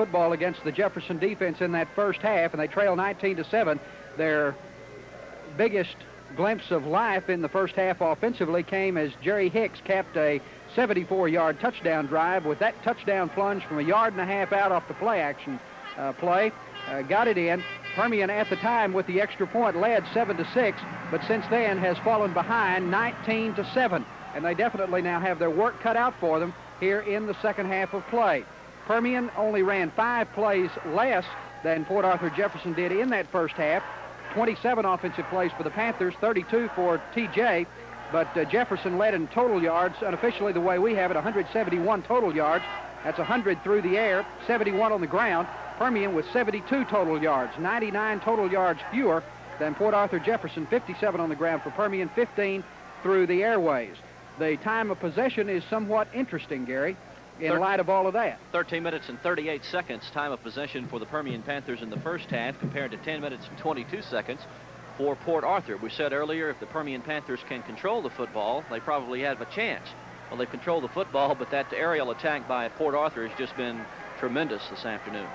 football against the Jefferson defense in that first half, and they trail 19-7. Their biggest glimpse of life in the first half offensively came as Jerry Hicks capped a 74-yard touchdown drive with that touchdown plunge from 1.5 yards out off the play action play. Got it in. Permian at the time with the extra point led 7-6, but since then has fallen behind 19-7, and they definitely now have their work cut out for them here in the second half of play. Permian only ran 5 plays less than Port Arthur Jefferson did in that first half. 27 offensive plays for the Panthers, 32 for TJ, but Jefferson led in total yards, unofficially the way we have it, 171 total yards. That's 100 through the air, 71 on the ground. Permian with 72 total yards, 99 total yards fewer than Port Arthur Jefferson, 57 on the ground for Permian, 15 through the airways. The time of possession is somewhat interesting, Gary, in light of all of that. 13 minutes and 38 seconds time of possession for the Permian Panthers in the first half compared to 10 minutes and 22 seconds for Port Arthur. We said earlier if the Permian Panthers can control the football, they probably have a chance. Well, they've controlled the football, but that aerial attack by Port Arthur has just been tremendous this afternoon.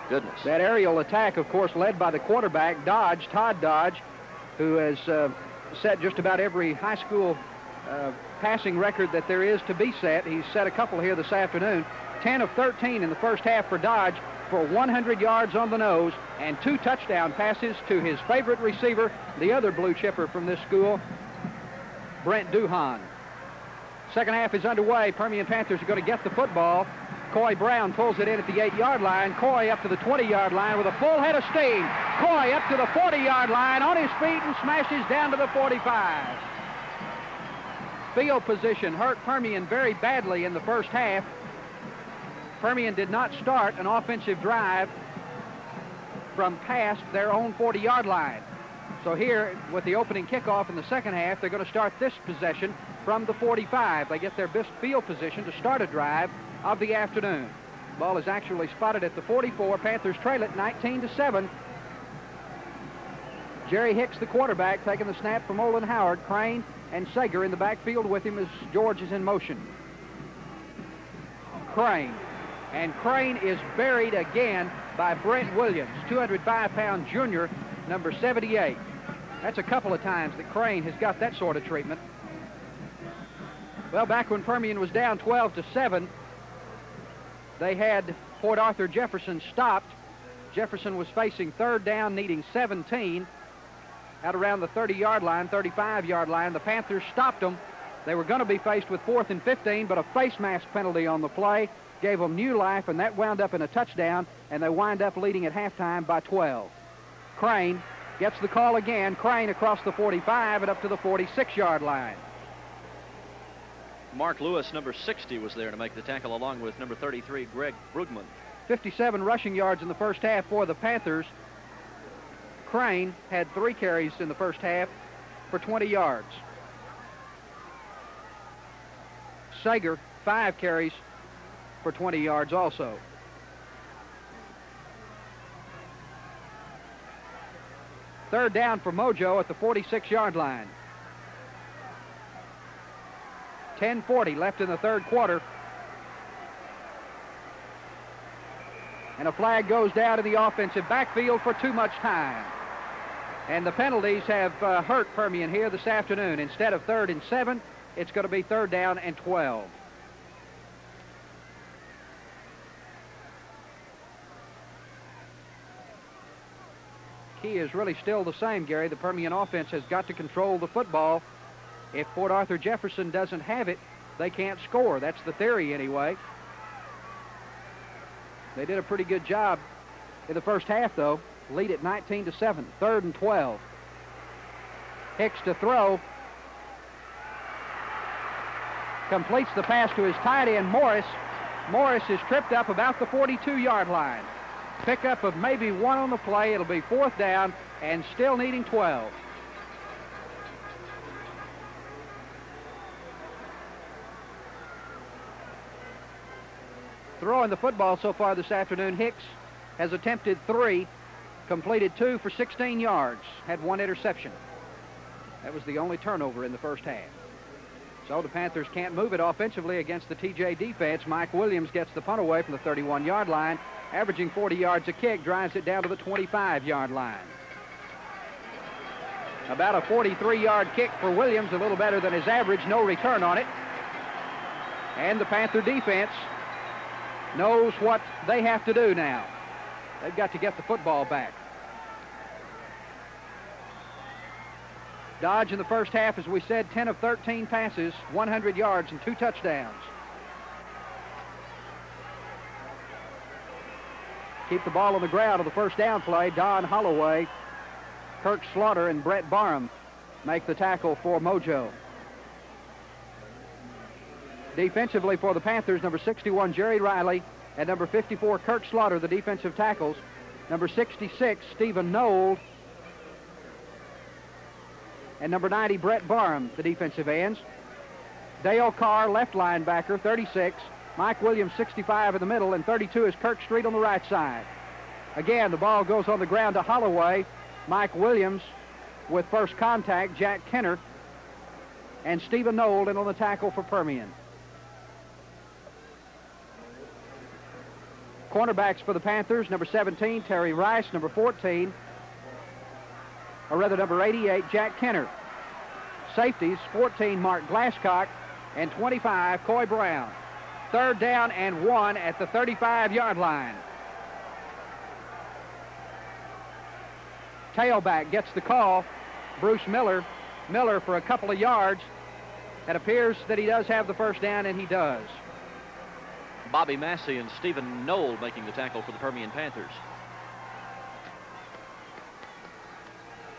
Goodness. That aerial attack, of course, led by the quarterback, Todd Dodge, who has set just about every high school passing record that there is to be set. He's set a couple here this afternoon. 10 of 13 in the first half for Dodge for 100 yards on the nose and 2 touchdown passes to his favorite receiver, the other blue chipper from this school, Brent Duhan. Second half is underway. Permian Panthers are going to get the football. Coy Brown pulls it in at the 8-yard line. Coy up to the 20-yard line with a full head of steam. Coy up to the 40-yard line on his feet and smashes down to the 45. Field position hurt Permian very badly in the first half. Permian did not start an offensive drive from past their own 40-yard line. So here, with the opening kickoff in the second half, they're going to start this possession from the 45. They get their best field position to start a drive of the afternoon. Ball is actually spotted at the 44. Panthers trail it 19-7. Jerry Hicks, the quarterback, taking the snap from Olin Howard. Crane and Sager in the backfield with him as George is in motion. Crane. And Crane is buried again by Brent Williams, 205-pound junior, number 78. That's a couple of times that Crane has got that sort of treatment. Well, back when Permian was down 12-7, they had Port Arthur Jefferson stopped. Jefferson was facing third down, needing 17 out around the 30-yard line, 35-yard line. The Panthers stopped them. They were going to be faced with 4th and 15, but a face mask penalty on the play gave them new life, and that wound up in a touchdown, and they wind up leading at halftime by 12. Crane gets the call again. Crane across the 45 and up to the 46-yard line. Mark Lewis, number 60, was there to make the tackle along with number 33, Greg Brugman. 57 rushing yards in the first half for the Panthers. Crane had 3 carries in the first half for 20 yards. Sager, 5 carries for 20 yards also. Third down for Mojo at the 46-yard line. 10:40 left in the third quarter. And a flag goes down in the offensive backfield for too much time. And the penalties have hurt Permian here this afternoon. Instead of 3rd and 7, it's going to be 3rd down and 12. Key is really still the same, Gary. The Permian offense has got to control the football. If Port Arthur Jefferson doesn't have it, they can't score. That's the theory anyway. They did a pretty good job in the first half, though. Lead at 19-7, 3rd and 12. Hicks to throw. Completes the pass to his tight end, Morris. Morris is tripped up about the 42-yard line. Pickup of maybe 1 on the play. It'll be 4th down and still needing 12. Throwing the football so far this afternoon, Hicks has attempted 3, completed 2 for 16 yards, had 1 interception. That was the only turnover in the first half. So the Panthers can't move it offensively against the TJ defense. Mike Williams gets the punt away from the 31-yard line, averaging 40 yards a kick, drives it down to the 25-yard line. About a 43-yard kick for Williams, a little better than his average, no return on it. And the Panther defense knows what they have to do now. They've got to get the football back. Dodge in the first half, as we said, 10 of 13 passes, 100 yards and 2 touchdowns. Keep the ball on the ground on the first down play. Don Holloway, Kirk Slaughter, and Brett Barham make the tackle for Mojo. Defensively for the Panthers, number 61, Jerry Riley, and number 54, Kirk Slaughter, the defensive tackles. Number 66, Stephen Knoll, and number 90, Brett Barham, the defensive ends. Dale Carr, left linebacker, 36. Mike Williams, 65 in the middle, and 32 is Kirk Street on the right side. Again, the ball goes on the ground to Holloway. Mike Williams with first contact, Jack Kenner, and Stephen Knoll in on the tackle for Permian. Cornerbacks for the Panthers, number 17, Terry Rice, number 14, or rather number 88, Jack Kenner. Safeties, 14, Mark Glasscock, and 25, Coy Brown. Third down and 1 at the 35-yard line. Tailback gets the call, Bruce Miller. Miller for a couple of yards. It appears that he does have the first down, and he does. Bobby Massey and Stephen Knoll making the tackle for the Permian Panthers.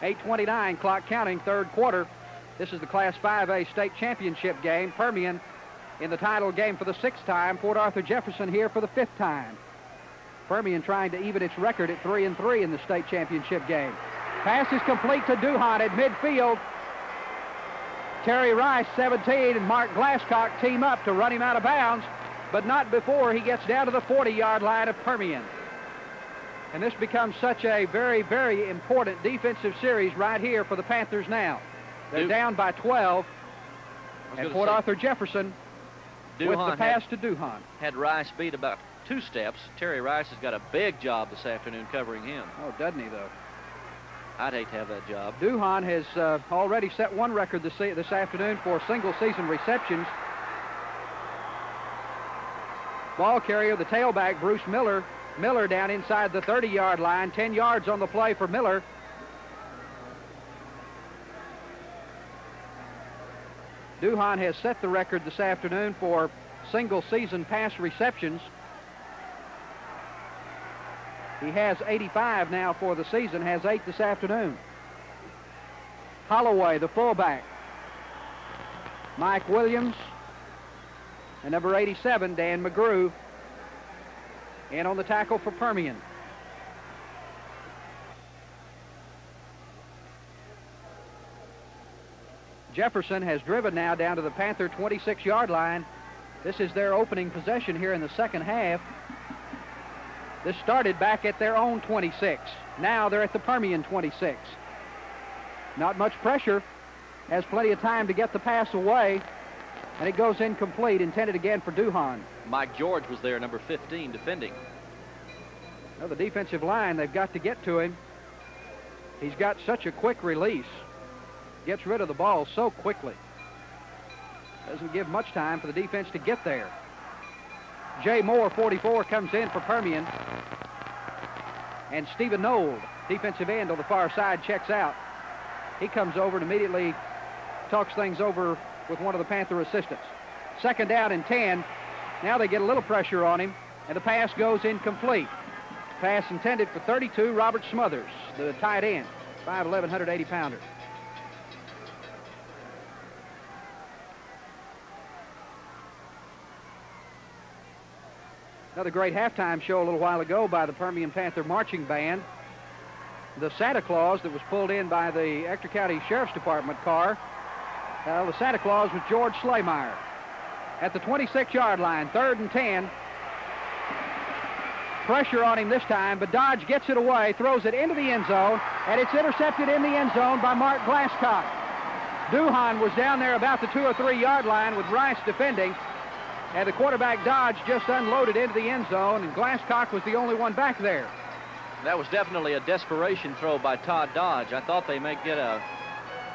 8:29, clock counting, third quarter. This is the Class 5A state championship game. Permian in the title game for the 6th time. Port Arthur Jefferson here for the 5th time. Permian trying to even its record at 3-3 in the state championship game. Pass is complete to Duhon at midfield. Terry Rice, 17, and Mark Glasscock team up to run him out of bounds, but not before he gets down to the 40-yard line of Permian. And this becomes such a very, very important defensive series right here for the Panthers now. They're down by 12, and Port Arthur Jefferson with the pass to Duhon. Had Rice beat about 2 steps. Terry Rice has got a big job this afternoon covering him. Oh, doesn't he, though? I'd hate to have that job. Duhon has already set one record this afternoon for single-season receptions. Ball carrier, the tailback, Bruce Miller. Miller down inside the 30-yard line, 10 yards on the play for Miller. Duhon has set the record this afternoon for single-season pass receptions. He has 85 now for the season, has 8 this afternoon. Holloway, the fullback. Mike Williams, and number 87, Dan McGrew, in on the tackle for Permian. Jefferson has driven now down to the Panther 26-yard line. This is their opening possession here in the second half. This started back at their own 26. Now they're at the Permian 26. Not much pressure. Has plenty of time to get the pass away. And it goes incomplete, intended again for Duhon. Mike George was there, number 15, defending. Well, the defensive line, they've got to get to him. He's got such a quick release. Gets rid of the ball so quickly. Doesn't give much time for the defense to get there. Jay Moore, 44, comes in for Permian. And Stephen Knoll, defensive end on the far side, checks out. He comes over and immediately talks things over with one of the Panther assistants. Second down and 10. Now they get a little pressure on him, and the pass goes incomplete. Pass intended for 32, Robert Smothers, the tight end, 5'11", 180-pounder. Another great halftime show a little while ago by the Permian Panther Marching Band. The Santa Claus that was pulled in by the Ector County Sheriff's Department car. The Santa Claus was George Schlemeyer. At the 26-yard line, 3rd and 10. Pressure on him this time, but Dodge gets it away, throws it into the end zone, and it's intercepted in the end zone by Mark Glasscock. Duhan was down there about the 2 or 3 yard line with Rice defending, and the quarterback Dodge just unloaded into the end zone, and Glasscock was the only one back there. That was definitely a desperation throw by Todd Dodge. I thought they might get a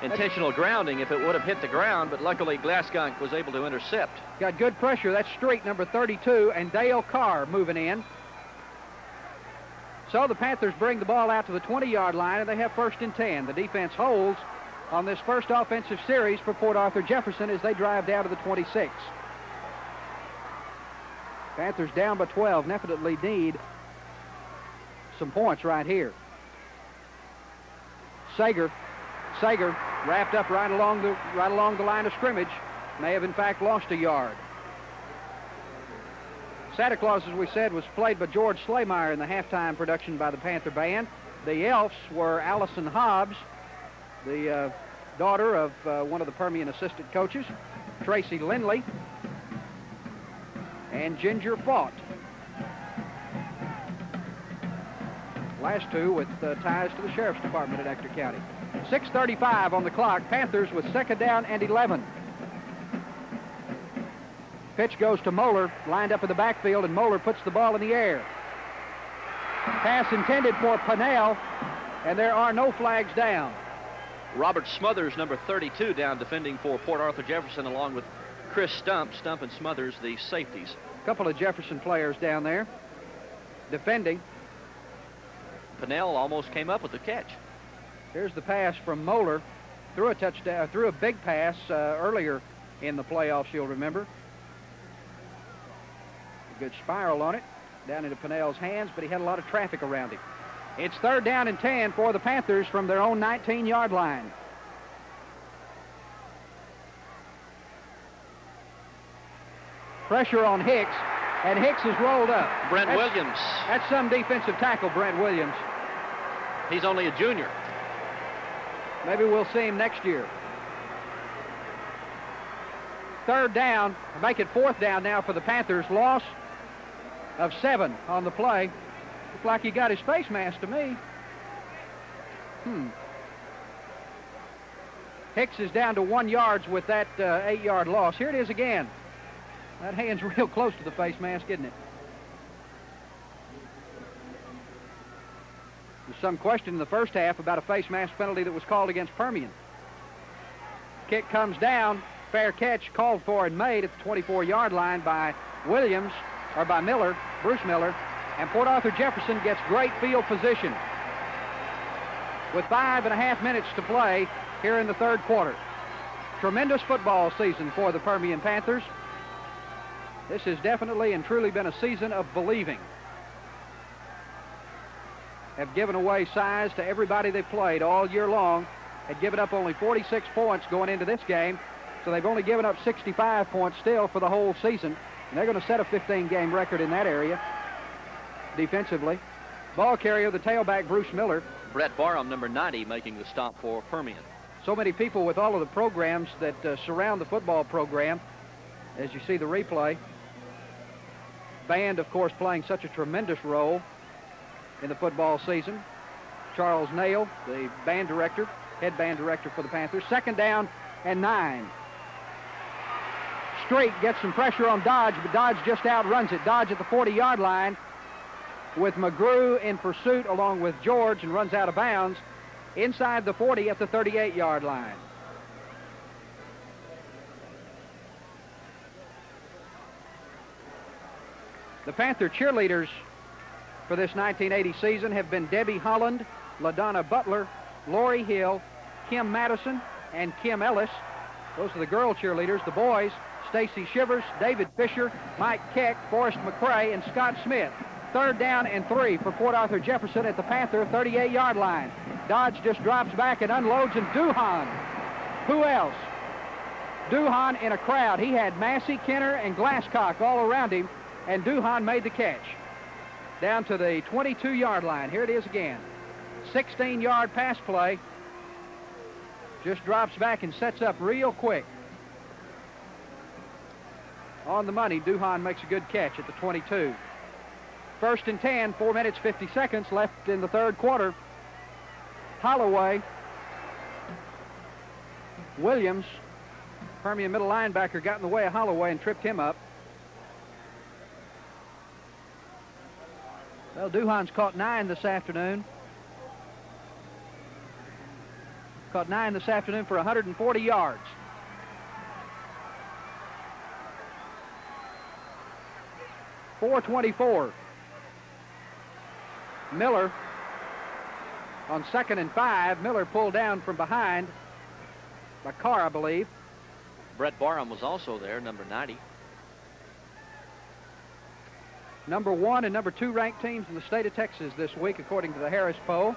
intentional grounding if it would have hit the ground, but luckily Glasscock was able to intercept. Got good pressure. That's Street, number 32, and Dale Carr moving in. So the Panthers bring the ball out to the 20-yard line, and they have 1st and 10. The defense holds on this first offensive series for Port Arthur Jefferson as they drive down to the 26. Panthers down by 12, definitely need some points right here. Sager wrapped up right along the line of scrimmage. May have in fact lost a yard. Santa Claus, as we said, was played by George Slaymeyer in the halftime production by the Panther Band. The Elves were Allison Hobbs, the daughter of one of the Permian assistant coaches, Tracy Lindley, and Ginger Fought. Last two with ties to the Sheriff's Department in Ector County. 6:35 on the clock. Panthers with 2nd down and 11. Pitch goes to Moeller, lined up in the backfield, and Moeller puts the ball in the air. Pass intended for Pinnell, and there are no flags down. Robert Smothers, number 32, down defending for Port Arthur Jefferson, along with Chris Stump. Stump and Smothers, the safeties. A couple of Jefferson players down there defending. Pinnell almost came up with the catch. Here's the pass from Moeller. Threw a touchdown, threw a big pass earlier in the playoffs, you'll remember. A good spiral on it, down into Pinnell's hands, but he had a lot of traffic around him. It's 3rd down and 10 for the Panthers from their own 19-yard line. Pressure on Hicks, and Hicks is rolled up. Brent Williams. That's some defensive tackle, Brent Williams. He's only a junior. Maybe we'll see him next year. 3rd down, make it 4th down now for the Panthers. Loss of 7 on the play. Looks like he got his face mask to me. Hicks is down to 1 yard with that 8-yard loss. Here it is again. That hand's real close to the face mask, isn't it? There's some question in the first half about a face mask penalty that was called against Permian. Kick comes down. Fair catch called for and made at the 24-yard line by Williams, or by Miller, Bruce Miller, and Port Arthur Jefferson gets great field position with 5.5 minutes to play here in the 3rd quarter. Tremendous football season for the Permian Panthers. This has definitely and truly been a season of believing. Have given away size to everybody they've played all year long. Had given up only 46 points going into this game, so they've only given up 65 points still for the whole season, and they're going to set a 15-game record in that area defensively. Ball carrier, the tailback, Bruce Miller. Brett Barham, number 90, making the stop for Permian. So many people with all of the programs that surround the football program, as you see the replay. Band, of course, playing such a tremendous role in the football season. Charles Nail, the band director, head band director for the Panthers. 2nd down and 9. Street gets some pressure on Dodge, but Dodge just outruns it. Dodge at the 40-yard line with McGrew in pursuit along with George, and runs out of bounds inside the 40 at the 38-yard line. The Panther cheerleaders for this 1980 season have been Debbie Holland, LaDonna Butler, Lori Hill, Kim Madison, and Kim Ellis. Those are the girl cheerleaders. The boys, Stacy Shivers, David Fisher, Mike Keck, Forrest McCrae, and Scott Smith. 3rd down and 3 for Port Arthur Jefferson at the Panther 38-yard line. Dodge just drops back and unloads, and Duhan. Who else? Duhan in a crowd. He had Massey, Kenner, and Glasscock all around him, and Duhan made the catch. Down to the 22-yard line. Here it is again. 16-yard pass play. Just drops back and sets up real quick. On the money, Duhan makes a good catch at the 22. 1st and 10, 4 minutes, 50 seconds left in the 3rd quarter. Holloway Williams, Permian middle linebacker, got in the way of Holloway and tripped him up. Well, Duhan's caught 9 this afternoon. Caught 9 this afternoon for 140 yards. .424. Miller on 2nd and 5. Miller pulled down from behind by Carr, I believe. Brett Barham was also there, number 90. Number 1 and number 2 ranked teams in the state of Texas this week, according to the Harris poll.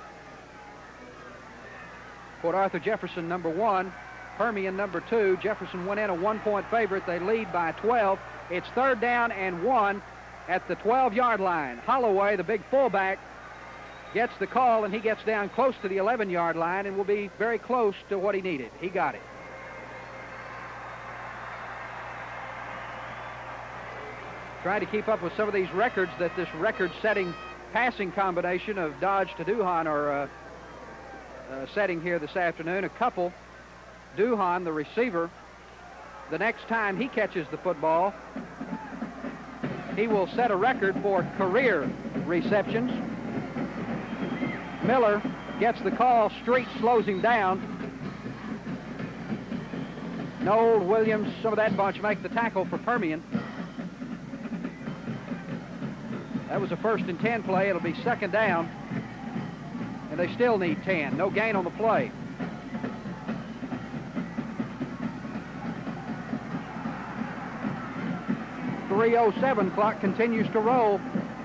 Port Arthur Jefferson, number 1. Permian, number 2. Jefferson went in a 1-point favorite. They lead by 12. It's 3rd down and 1 at the 12-yard line. Holloway, the big fullback, gets the call, and he gets down close to the 11-yard line and will be very close to what he needed. He got it. Trying to keep up with some of these records that this record-setting passing combination of Dodge to Duhan are setting here this afternoon. A couple. Duhan, the receiver, the next time he catches the football, he will set a record for career receptions. Miller gets the call. Street slows him down. Noel, Williams, some of that bunch make the tackle for Permian. That was a 1st and 10 play. It'll be 2nd down, and they still need 10. No gain on the play. .307 clock continues to roll.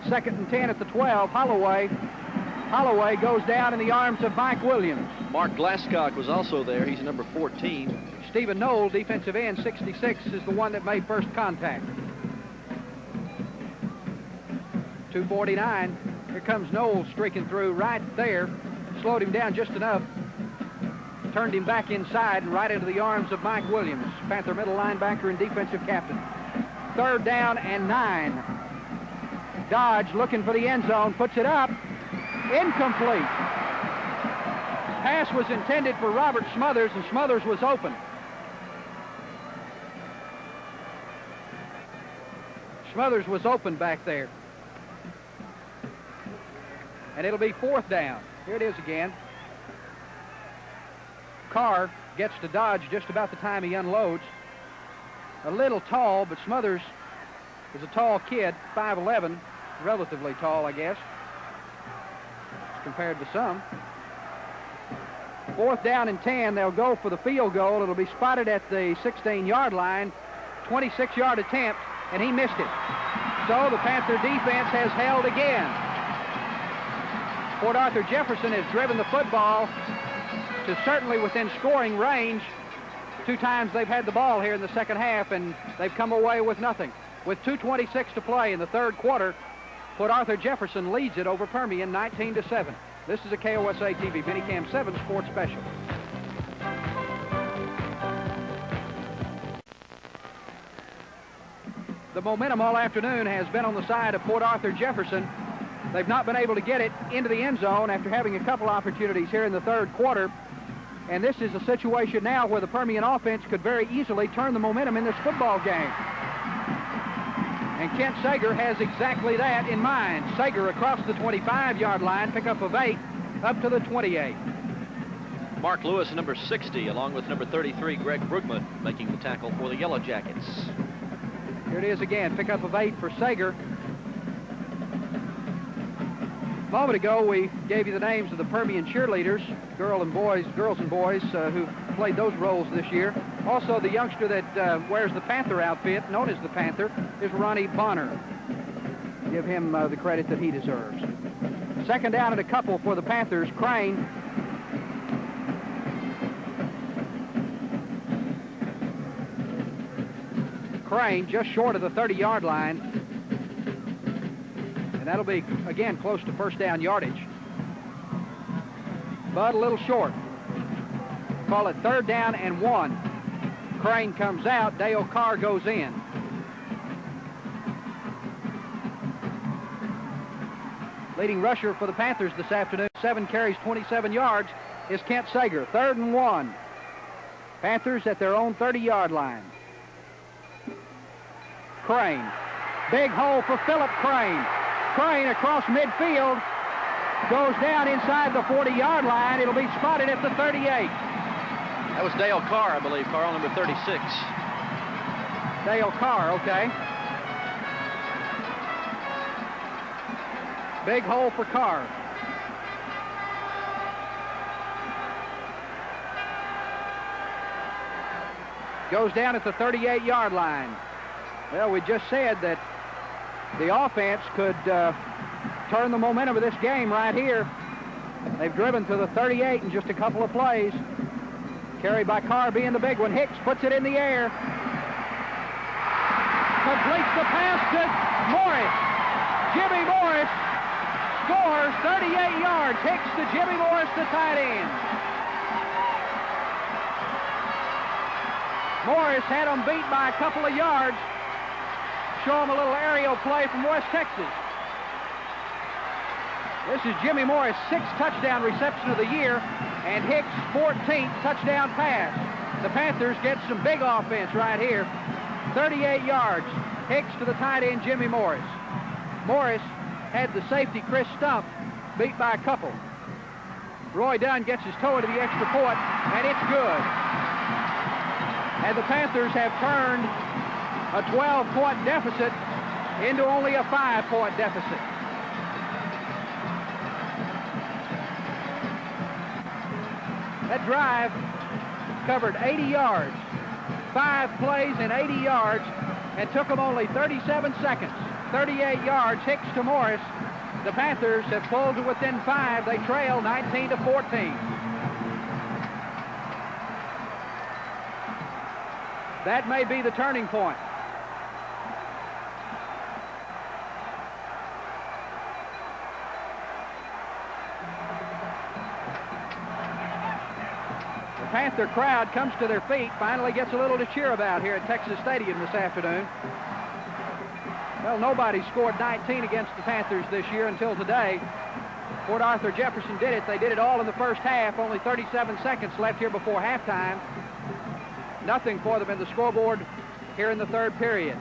2nd and 10 at the 12. Holloway goes down in the arms of Mike Williams. Mark Glasscock was also there. He's number 14. Stephen Knoll, defensive end, 66, is the one that made first contact. 2:49. Here comes Knoll streaking through right there. Slowed him down just enough. Turned him back inside and right into the arms of Mike Williams, Panther middle linebacker and defensive captain. 3rd down and 9. Dodge looking for the end zone, puts it up. Incomplete. Pass was intended for Robert Smothers, and Smothers was open. Smothers was open back there. And it'll be 4th down. Here it is again. Carr gets to Dodge just about the time he unloads. A little tall, but Smothers is a tall kid, 5'11", relatively tall, I guess, compared to some. 4th down and 10. They'll go for the field goal. It'll be spotted at the 16-yard line. 26-yard attempt, and he missed it. So the Panther defense has held again. Port Arthur Jefferson has driven the football to certainly within scoring range. 2 times they've had the ball here in the second half, and they've come away with nothing. With 2:26 to play in the 3rd quarter, Port Arthur Jefferson leads it over Permian 19-7. This is a KOSA TV Minicam 7 sports special. The momentum all afternoon has been on the side of Port Arthur Jefferson. They've not been able to get it into the end zone after having a couple opportunities here in the 3rd quarter. And this is a situation now where the Permian offense could very easily turn the momentum in this football game. And Kent Sager has exactly that in mind. Sager across the 25-yard line, pickup of 8, up to the 28. Mark Lewis, number 60, along with number 33, Greg Brugman, making the tackle for the Yellow Jackets. Here it is again, pickup of 8 for Sager. A moment ago, we gave you the names of the Permian cheerleaders, girls and boys who played those roles this year. Also, the youngster that wears the Panther outfit, known as the Panther, is Ronnie Bonner. Give him the credit that he deserves. 2nd down and a couple for the Panthers. Crane just short of the 30-yard line. And that'll be, again, close to 1st down yardage. But a little short. Call it 3rd down and 1. Crane comes out. Dale Carr goes in. Leading rusher for the Panthers this afternoon, 7 carries, 27 yards, is Kent Sager. 3rd and 1. Panthers at their own 30-yard line. Crane. Big hole for Philip Crane. Crane across midfield. Goes down inside the 40-yard line. It'll be spotted at the 38. That was Dale Carr, I believe. Carl number 36. Dale Carr, okay. Big hole for Carr. Goes down at the 38-yard line. Well, we just said that the offense could turn the momentum of this game right here. They've driven to the 38 in just a couple of plays. Carried by Carr being the big one. Hicks puts it in the air. Completes the pass to Morris. Jimmy Morris scores 38 yards. Hicks to Jimmy Morris, the tight end. Morris had them beat by a couple of yards. Show them a little aerial play from West Texas. This is Jimmy Morris' 6th touchdown reception of the year, and Hicks' 14th touchdown pass. The Panthers get some big offense right here. 38 yards. Hicks to the tight end, Jimmy Morris. Morris had the safety, Chris Stump, beat by a couple. Roy Dunn gets his toe into the extra point, and it's good. And the Panthers have turned a 12-point deficit into only a 5-point deficit. That drive covered 80 yards, 5 plays in 80 yards, and took them only 37 seconds. 38 yards, Hicks to Morris. The Panthers have pulled to within 5. They trail 19-14. That may be the turning point. The Panther crowd comes to their feet, finally gets a little to cheer about here at Texas Stadium this afternoon. Well, nobody scored 19 against the Panthers this year until today. Port Arthur Jefferson did it. They did it all in the first half. Only 37 seconds left here before halftime. Nothing for them in the scoreboard here in the third period.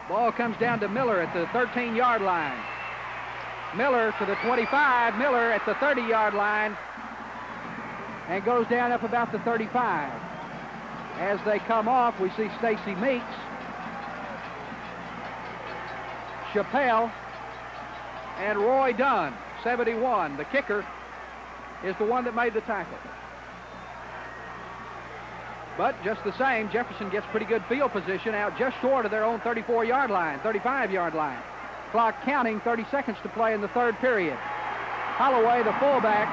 Ball comes down to Miller at the 13-yard line. Miller to the 25, Miller at the 30-yard line, and goes down up about the 35. As they come off, we see Stacy Meeks, Chappelle, and Roy Dunn, 71. The kicker is the one that made the tackle. But just the same, Jefferson gets pretty good field position out just short of their own 34-yard line, 35-yard line. Clock counting, 30 seconds to play in the third period. Holloway, the fullback,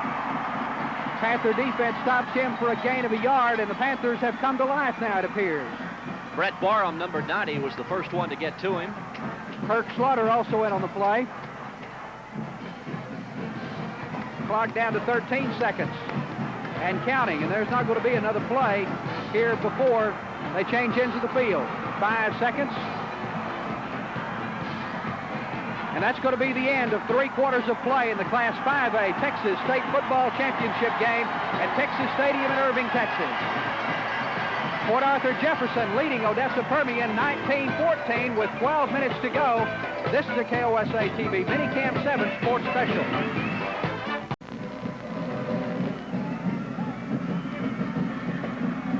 Panther defense stops him for a gain of a yard, and the Panthers have come to life now, it appears. Brett Barham, number 90, was the first one to get to him. Kirk Slaughter also in on the play. Clock down to 13 seconds and counting, and there's not going to be another play here before they change ends of the field. 5 seconds. And that's going to be the end of 3 quarters of play in the Class 5A Texas State Football Championship game at Texas Stadium in Irving, Texas. Port Arthur Jefferson leading Odessa Permian 19-14 with 12 minutes to go. This is a KOSA TV Minicamp 7 Sports Special.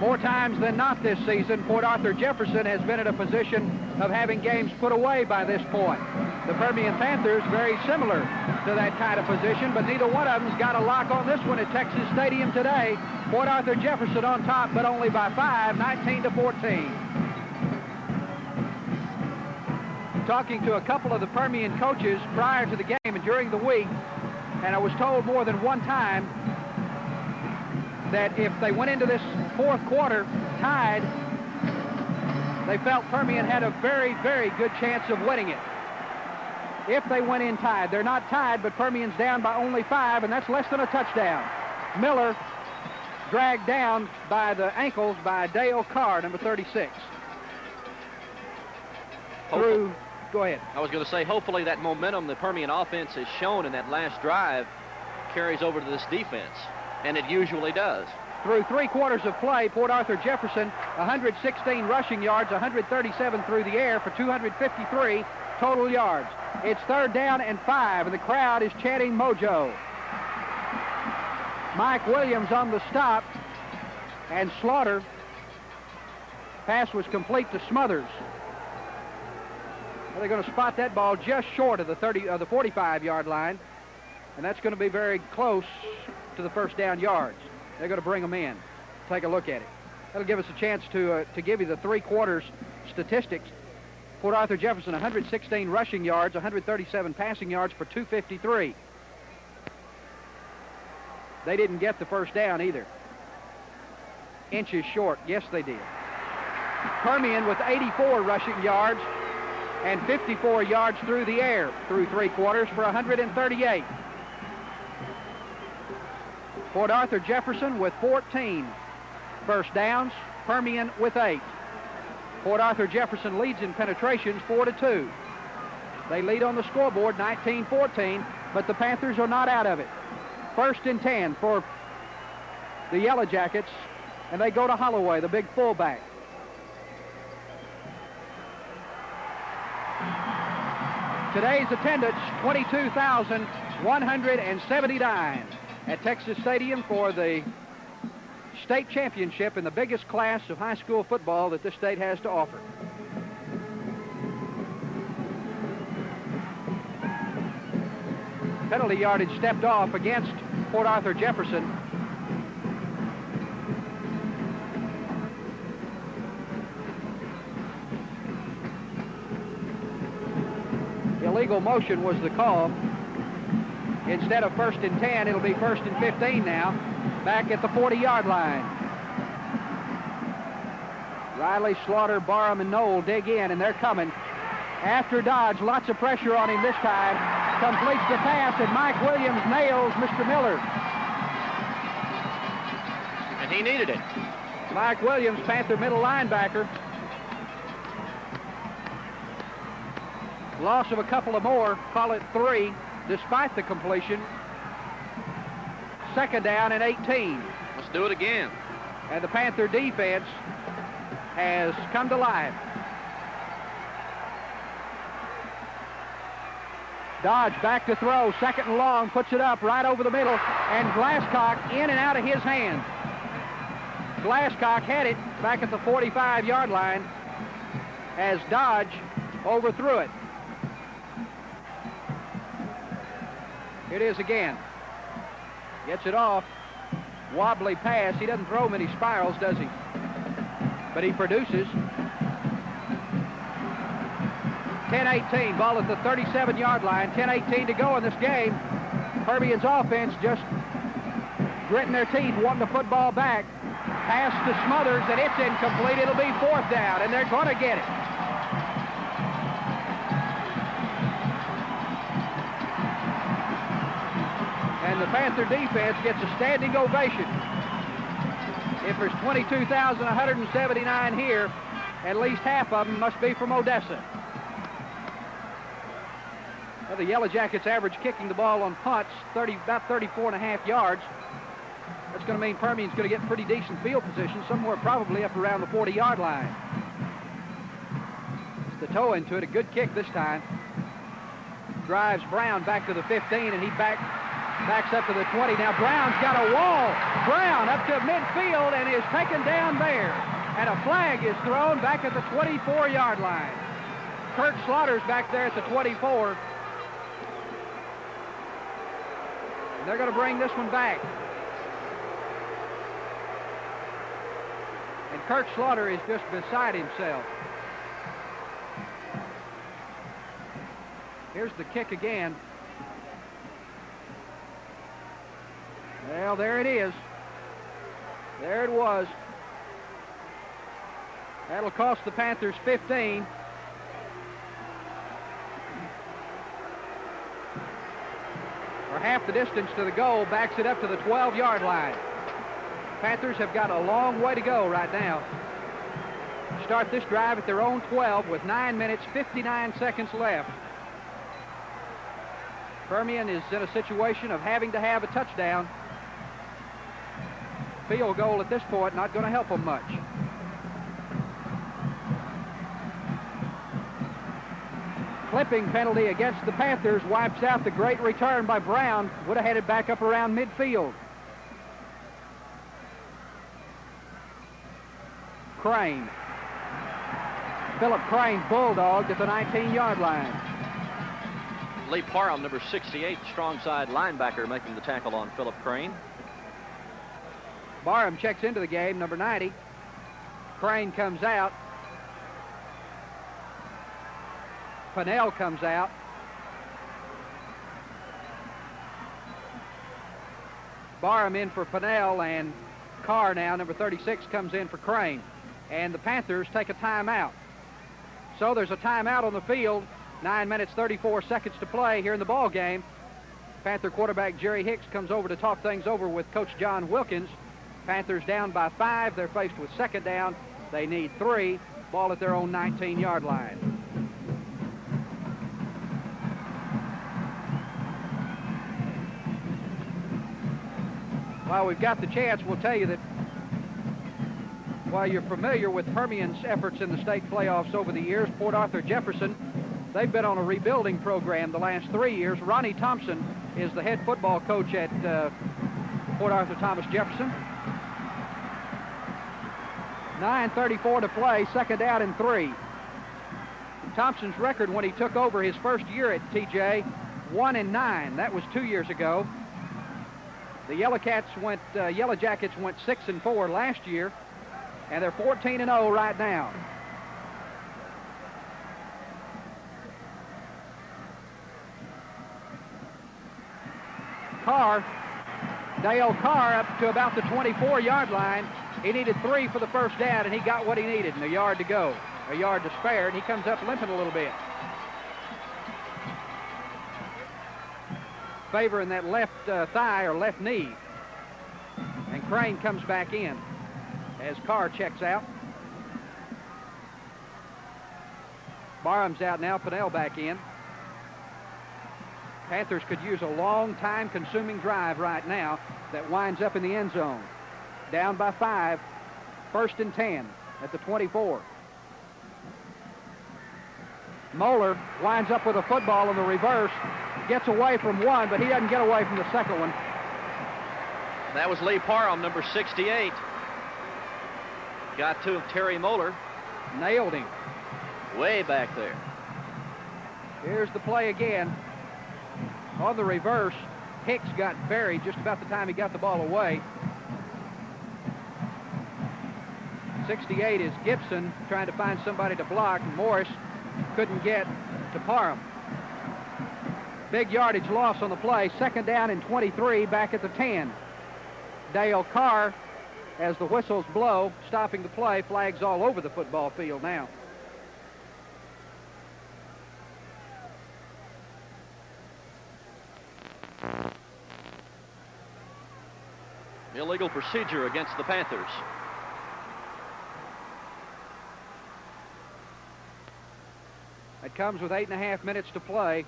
More times than not this season, Port Arthur Jefferson has been in a position of having games put away by this point. The Permian Panthers very similar to that kind of position, but neither one of them's got a lock on this one at Texas Stadium today. Port Arthur Jefferson on top, but only by 5, 19-14. Talking to a couple of the Permian coaches prior to the game and during the week, and I was told more than one time that if they went into this fourth quarter tied, they felt Permian had a very, very good chance of winning it. If they went in tied. They're not tied, but Permian's down by only 5, and that's less than a touchdown. Miller dragged down by the ankles by Dale Carr, number 36. through. Go ahead. I was going to say, hopefully that momentum the Permian offense has shown in that last drive carries over to this defense, and it usually does. Through 3 quarters of play, Port Arthur Jefferson, 116 rushing yards, 137 through the air for 253 total yards. It's 3rd down and 5, and the crowd is chanting mojo. Mike Williams on the stop, and Slaughter. Pass was complete to Smothers. Well, they're going to spot that ball just short of the 45-yard line, and that's going to be very close to the 1st down yards. They're going to bring them in. Take a look at it. That'll give us a chance to give you the 3 quarters statistics. Port Arthur Jefferson, 116 rushing yards, 137 passing yards for 253. They didn't get the 1st down either. Inches short. Yes, they did. Permian with 84 rushing yards and 54 yards through the air through 3 quarters for 138. Port Arthur Jefferson with 14 first downs, Permian with 8. Port Arthur Jefferson leads in penetrations 4-2. They lead on the scoreboard 19-14, but the Panthers are not out of it. 1st and 10 for the Yellow Jackets, and they go to Holloway, the big fullback. Today's attendance, 22,179 at Texas Stadium for the state championship in the biggest class of high school football that this state has to offer. Penalty yardage stepped off against Port Arthur Jefferson. Illegal motion was the call. Instead of 1st and 10, it'll be 1st and 15 now, back at the 40-yard line. Riley, Slaughter, Barham, and Knoll dig in, and they're coming. After Dodge, lots of pressure on him this time. Completes the pass, and Mike Williams nails Mr. Miller. And he needed it. Mike Williams, Panther middle linebacker. Loss of a couple of more, call it 3, despite the completion. 2nd down and 18. Let's do it again. And the Panther defense has come to life. Dodge back to throw, 2nd and long, puts it up right over the middle, and Glasscock in and out of his hand. Glasscock had it back at the 45-yard line as Dodge overthrew it. It is again. Gets it off. Wobbly pass. He doesn't throw many spirals, does he? But he produces. 10-18. Ball at the 37-yard line. 10-18 to go in this game. Permian's offense just gritting their teeth, wanting the football back. Pass to Smothers, and it's incomplete. It'll be 4th down, and they're going to get it. And the Panther defense gets a standing ovation. If there's 22,179 here, at least half of them must be from Odessa. Well, the Yellow Jackets average kicking the ball on punts about 34.5 yards. That's going to mean Permian's going to get pretty decent field position, somewhere probably up around the 40-yard line. It's the toe into it, a good kick this time. Drives Brown back to the 15, and he backs up to the 20. Now Brown's got a wall. Brown up to midfield and is taken down there. And a flag is thrown back at the 24-yard line. Kurt Slaughter's back there at the 24. And they're going to bring this one back. And Kurt Slaughter is just beside himself. Here's the kick again. Well, there it is. There it was. That'll cost the Panthers 15. Or half the distance to the goal, backs it up to the 12-yard line. Panthers have got a long way to go right now. start this drive at their own 12 with 9 minutes, 59 seconds left. Permian is in a situation of having to have a touchdown. Field goal at this point not going to help them much. Clipping penalty against the Panthers wipes out the great return by Brown. Would have had it back up around midfield. Crane. Philip Crane bulldogged at the 19-yard line. Lee Parham, number 68, strong side linebacker, making the tackle on Philip Crane. Barham checks into the game, number 90. Crane comes out. Pennell comes out. Barham in for Pennell, and Carr now, number 36, comes in for Crane. And the Panthers take a timeout. So there's a timeout on the field. 9 minutes, 34 seconds to play here in the ball game. Panther quarterback Jerry Hicks comes over to talk things over with Coach John Wilkins. Panthers down by 5. They're faced with second down. They need 3. Ball at their own 19-yard line. While we've got the chance, we'll tell you that while you're familiar with Permian's efforts in the state playoffs over the years, Port Arthur Jefferson, they've been on a rebuilding program the last 3 years. Ronnie Thompson is the head football coach at Port Arthur Thomas Jefferson. 9:34 to play, second down and 3. Thompson's record when he took over his first year at TJ, 1-9. That was 2 years ago. The Yellow Jackets went 6-4 last year, and they're 14-0 right now. Dale Carr up to about the 24-yard line. He needed 3 for the first down, and he got what he needed, and a yard to go. A yard to spare, and he comes up limping a little bit. Favoring that left thigh or left knee. And Crane comes back in as Carr checks out. Barham's out now, Pennell back in. Panthers could use a long time-consuming drive right now that winds up in the end zone. Down by 5, 1st and 10 at the 24. Moeller winds up with a football in the reverse, gets away from one, but he doesn't get away from the second one. That was Lee Parham, number 68. Got to Terry Moeller. Nailed him. Way back there. Here's the play again. On the reverse, Hicks got buried just about the time he got the ball away. 68 is Gibson trying to find somebody to block. Morris couldn't get to Parham. Big yardage loss on the play. Second down and 23 back at the 10. Dale Carr, as the whistles blow, stopping the play. Flags all over the football field now. Illegal procedure against the Panthers. It comes with 8.5 minutes to play.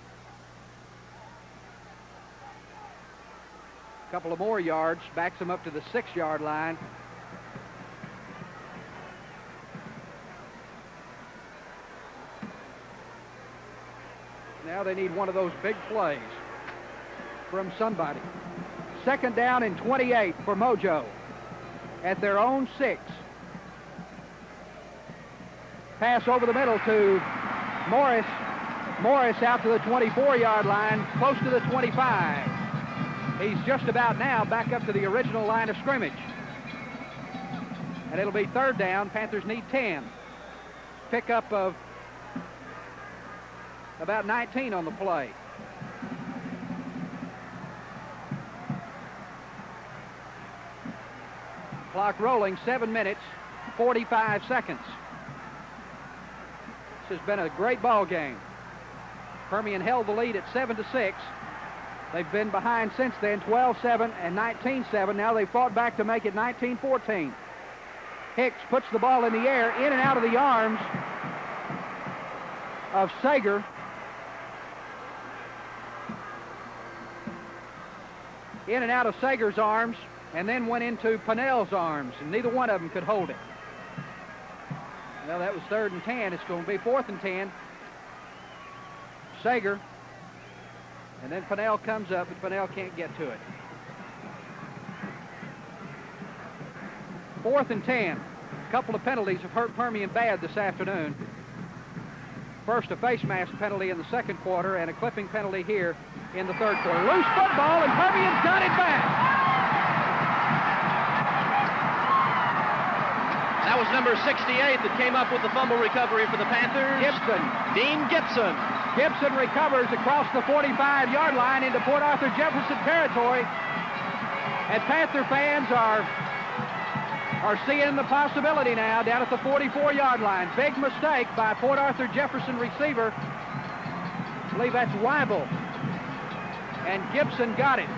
A couple of more yards, backs them up to the 6-yard line. Now they need one of those big plays from somebody. Second down and 28 for Mojo at their own 6. Pass over the middle to Morris. Morris out to the 24-yard line, close to the 25. He's just about now back up to the original line of scrimmage. And it'll be third down. Panthers need 10. Pickup of about 19 on the play. Clock rolling, 7 minutes, 45 seconds. This has been a great ball game. Permian held the lead at 7-6. They've been behind since then, 12-7 and 19-7. Now they fought back to make it 19-14. Hicks puts the ball in the air, in and out of the arms of Sager. In and out of Sager's arms, and then went into Pennell's arms, and neither one of them could hold it. Well, that was 3rd and 10. It's going to be 4th and 10. Sager, and then Pennell comes up, but Pennell can't get to it. 4th and 10. A couple of penalties have hurt Permian bad this afternoon. First, a face mask penalty in the 2nd quarter and a clipping penalty here in the 3rd quarter. Loose football, and Permian's got it back. That was number 68 that came up with the fumble recovery for the Panthers. Gibson. Dean Gibson. Gibson recovers across the 45-yard line into Port Arthur Jefferson territory. And Panther fans are seeing the possibility now down at the 44-yard line. Big mistake by Port Arthur Jefferson receiver. I believe that's Weibel. And Gibson got it.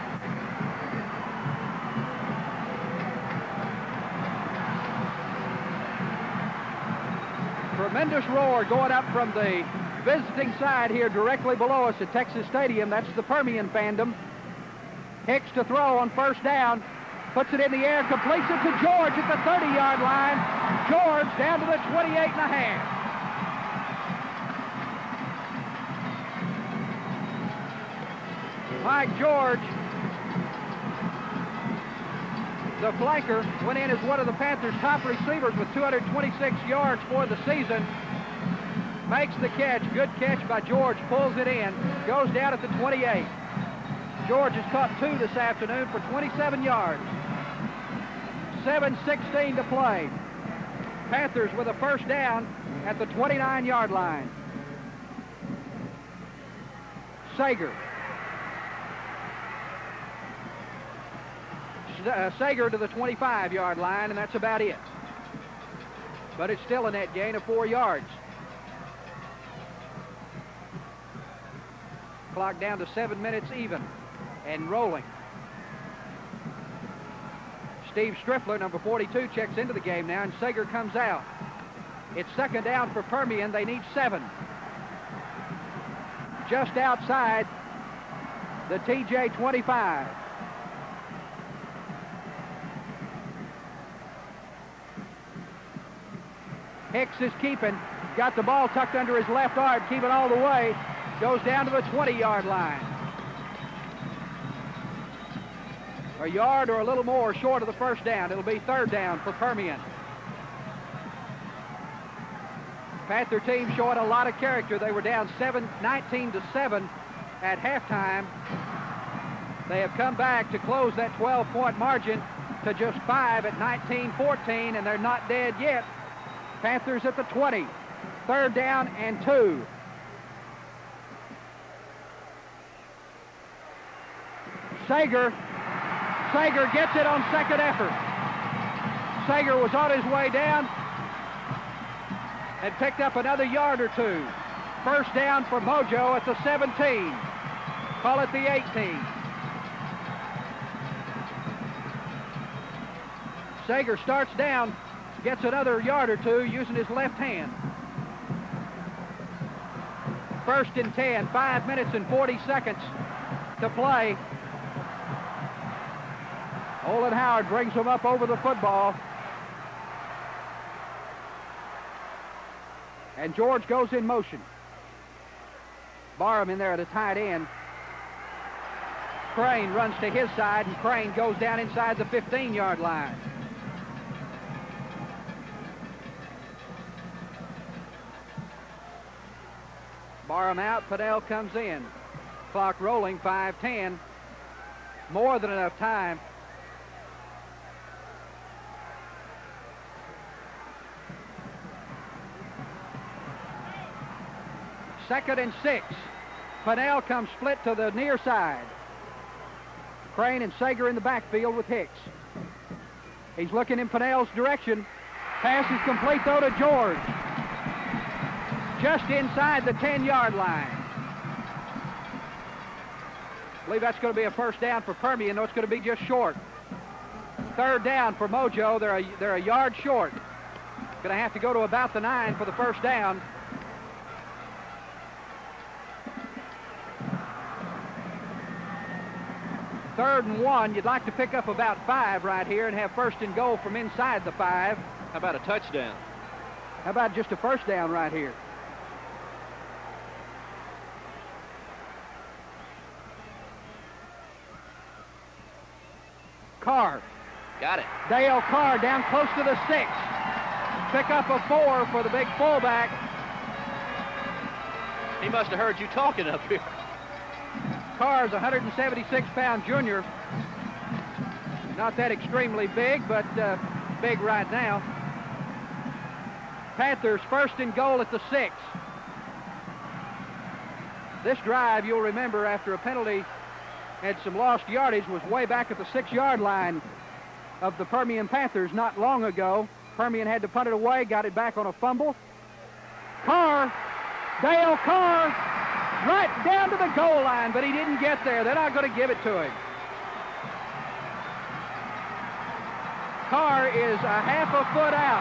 Tremendous roar going up from the visiting side here directly below us at Texas Stadium. That's the Permian fandom. Hicks to throw on 1st down. Puts it in the air, completes it to George at the 30-yard line. George down to the 28.5. Mike George, the flanker, went in as one of the Panthers' top receivers with 226 yards for the season. Makes the catch. Good catch by George. Pulls it in. Goes down at the 28. George has caught 2 this afternoon for 27 yards. 7:16 to play. Panthers with a 1st down at the 29-yard line. Sager. Sager to the 25-yard line, and that's about it. But it's still a net gain of 4 yards. Clock down to 7 minutes even and rolling. Steve Striffler, number 42, checks into the game now, and Sager comes out. It's 2nd down for Permian. They need 7. Just outside the TJ 25. Hicks is keeping. Got the ball tucked under his left arm, keeping all the way. Goes down to the 20-yard line. A yard or a little more short of the 1st down. It'll be 3rd down for Permian. Panther team showing a lot of character. They were down 19-7 at halftime. They have come back to close that 12-point margin to just 5 at 19-14, and they're not dead yet. Panthers at the 20. 3rd down and 2. Sager gets it on 2nd effort. Sager was on his way down and picked up another yard or 2. 1st down for Mojo at the 17. Call it the 18. Sager starts down, gets another yard or 2 using his left hand. 1st and 10, 5 minutes and 40 seconds to play. Olin Howard brings him up over the football. And George goes in motion. Barham in there at a tight end. Crane runs to his side, and Crane goes down inside the 15-yard line. Barham out, Pennell comes in. Clock rolling, 5:10. More than enough time. Second and 6. Pennell comes split to the near side. Crane and Sager in the backfield with Hicks. He's looking in Pennell's direction. Pass is complete, though, to George. Just inside the 10-yard line. I believe that's going to be a 1st down for Permian. No, it's going to be just short. 3rd down for Mojo. They're a yard short. Going to have to go to about the 9 for the first down. Third and 1. You'd like to pick up about 5 right here and have first and goal from inside the 5. How about a touchdown? How about just a first down right here? Carr. Got it. Dale Carr down close to the 6. Pick up a 4 for the big fullback. He must have heard you talking up here. Carr's a 176-pound junior. Not that extremely big, but big right now. Panthers first and goal at the 6. This drive, you'll remember, after a penalty and some lost yardage, was way back at the 6-yard line of the Permian Panthers not long ago. Permian had to punt it away, got it back on a fumble. Carr, Dale Carr, right down to the goal line, but he didn't get there. They're not going to give it to him. Carr is a half a foot out.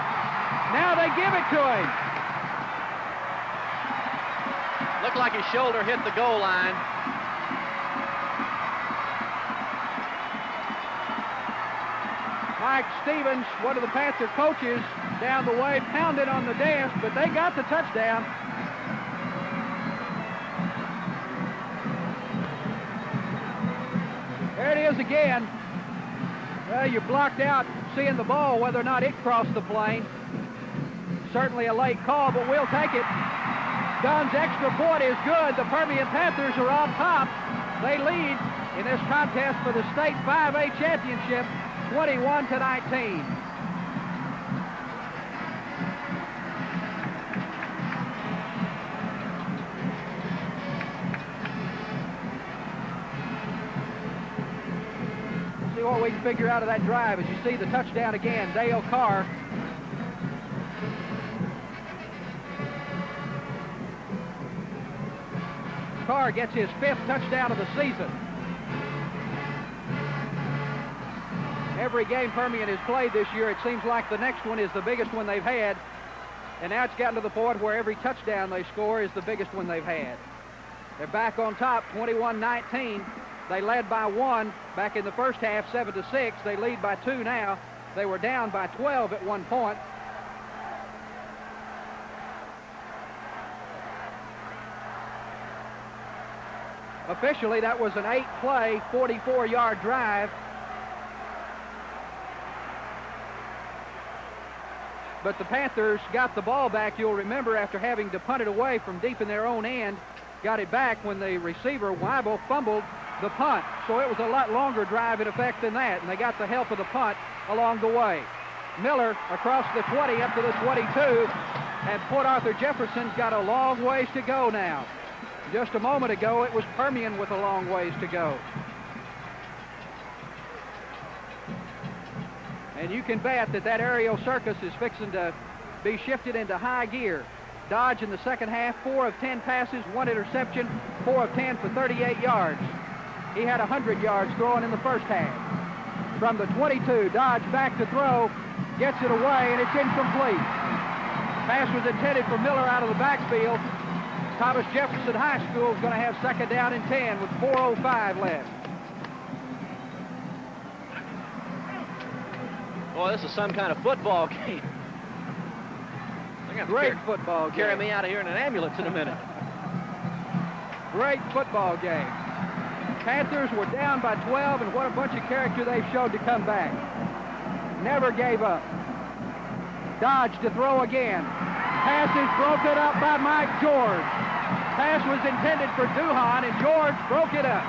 Now they give it to him. Looked like his shoulder hit the goal line. Mike Stevens, one of the Panther coaches, down the way, pounded on the desk, but they got the touchdown. There it is again. Well, you're blocked out seeing the ball, whether or not it crossed the plane. Certainly a late call, but we'll take it. Dunn's extra point is good. The Permian Panthers are on top. They lead in this contest for the state 5A championship, 21-19. See what we can figure out of that drive as you see the touchdown again. Dale Carr. Carr gets his 5th touchdown of the season. Every game Permian has played this year, it seems like the next one is the biggest one they've had. And now it's gotten to the point where every touchdown they score is the biggest one they've had. They're back on top, 21-19. They led by 1 back in the first half, 7-6. They lead by 2 now. They were down by 12 at one point. Officially, that was an 8-play, 44-yard drive. But the Panthers got the ball back, you'll remember, after having to punt it away from deep in their own end. Got it back when the receiver, Weibel, fumbled the punt. So it was a lot longer drive in effect than that, and they got the help of the punt along the way. Miller across the 20 up to the 22, and Port Arthur Jefferson's got a long ways to go now. Just a moment ago, it was Permian with a long ways to go. And you can bet that that aerial circus is fixing to be shifted into high gear. Dodge in the second half, 4 of 10 passes, 1 interception, 4 of 10 for 38 yards. He had 100 yards throwing in the first half. From the 22, Dodge back to throw, gets it away, and it's incomplete. Pass was intended for Miller out of the backfield. Thomas Jefferson High School is going to have second down and 10 with 4:05 left. Boy, this is some kind of football game. Great football game. Carry me out of here in an ambulance in a minute. Great football game. Panthers were down by 12, and what a bunch of character they've showed to come back. Never gave up. Dodge to throw again. Pass is broken up by Mike George. Pass was intended for Duhan, and George broke it up.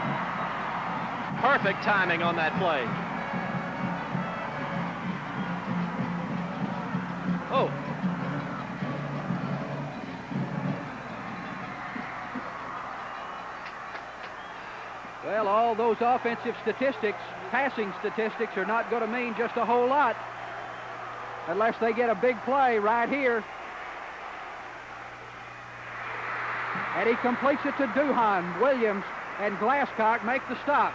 Perfect timing on that play. Oh. Well, all those offensive statistics, passing statistics, are not going to mean just a whole lot unless they get a big play right here. And he completes it to Duhan. Williams and Glasscock make the stop.